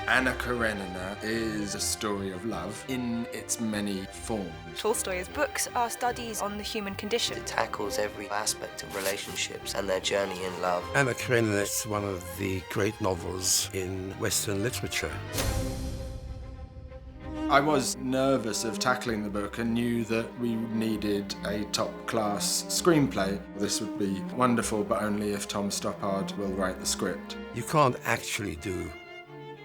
Anna Karenina is a story of love in its many forms. Tolstoy's books are studies on the human condition. It tackles every aspect of relationships and their journey in love. Anna Karenina is one of the great novels in Western literature. I was nervous of tackling the book and knew that we needed a top-class screenplay. This would be wonderful, but only if Tom Stoppard will write the script. You can't actually do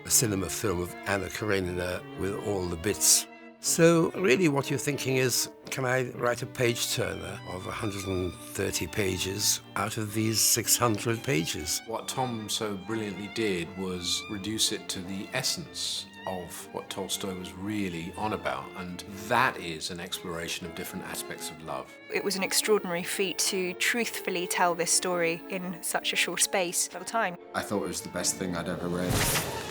a cinema film of Anna Karenina with all the bits. So really what you're thinking is, can I write a page-turner of 130 pages out of these 600 pages? What Tom so brilliantly did was reduce it to the essence of what Tolstoy was really on about, and that is an exploration of different aspects of love. It was an extraordinary feat to truthfully tell this story in such a short space of time. I thought it was the best thing I'd ever read.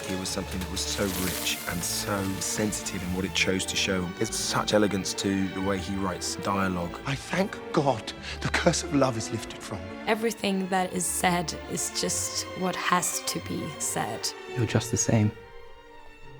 It was something that was so rich and so sensitive in what it chose to show. There's such elegance to the way he writes dialogue. I thank God the curse of love is lifted from me. Everything that is said is just what has to be said. You're just the same.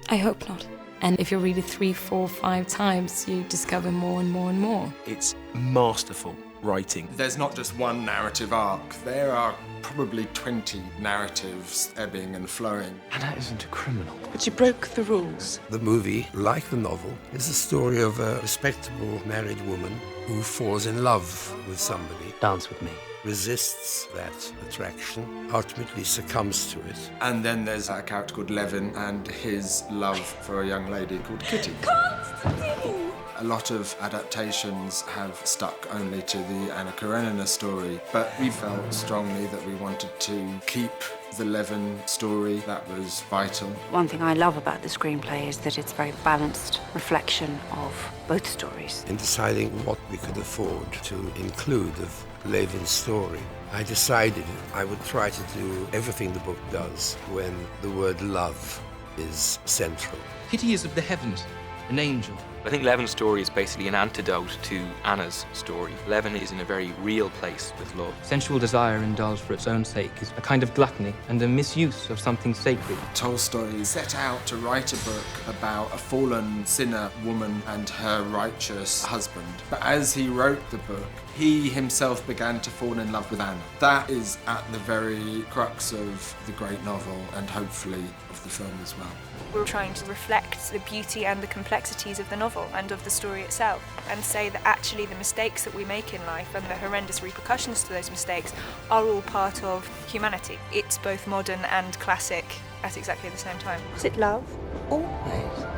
I hope not. And if you read it 3, 4, 5 times, you discover more and more and more. It's masterful writing. There's not just one narrative arc. There are probably 20 narratives ebbing and flowing. Hanna isn't a criminal. But she broke the rules. The movie, like the novel, is the story of a respectable married woman who falls in love with somebody, Dance with me. resists that attraction, ultimately succumbs to it. And then there's a character called Levin and his love for a young lady called Kitty. Constantine! A lot of adaptations have stuck only to the Anna Karenina story, but we felt strongly that we wanted to keep the Levin story. That was vital. One thing I love about the screenplay is that it's a very balanced reflection of both stories. In deciding what we could afford to include of Levin's story, I decided I would try to do everything the book does when the word love is central. Kitty is of the heavens, an angel. I think Levin's story is basically an antidote to Anna's story. Levin is in a very real place with love. Sensual desire indulged for its own sake is a kind of gluttony and a misuse of something sacred. Tolstoy set out to write a book about a fallen sinner woman and her righteous husband. But as he wrote the book, he himself began to fall in love with Anna. That is at the very crux of the great novel and hopefully of the film as well. We're trying to reflect the beauty and the complexities of the novel and of the story itself, and say that actually the mistakes that we make in life and the horrendous repercussions to those mistakes are all part of humanity. It's both modern and classic at exactly the same time. Was it love? Always.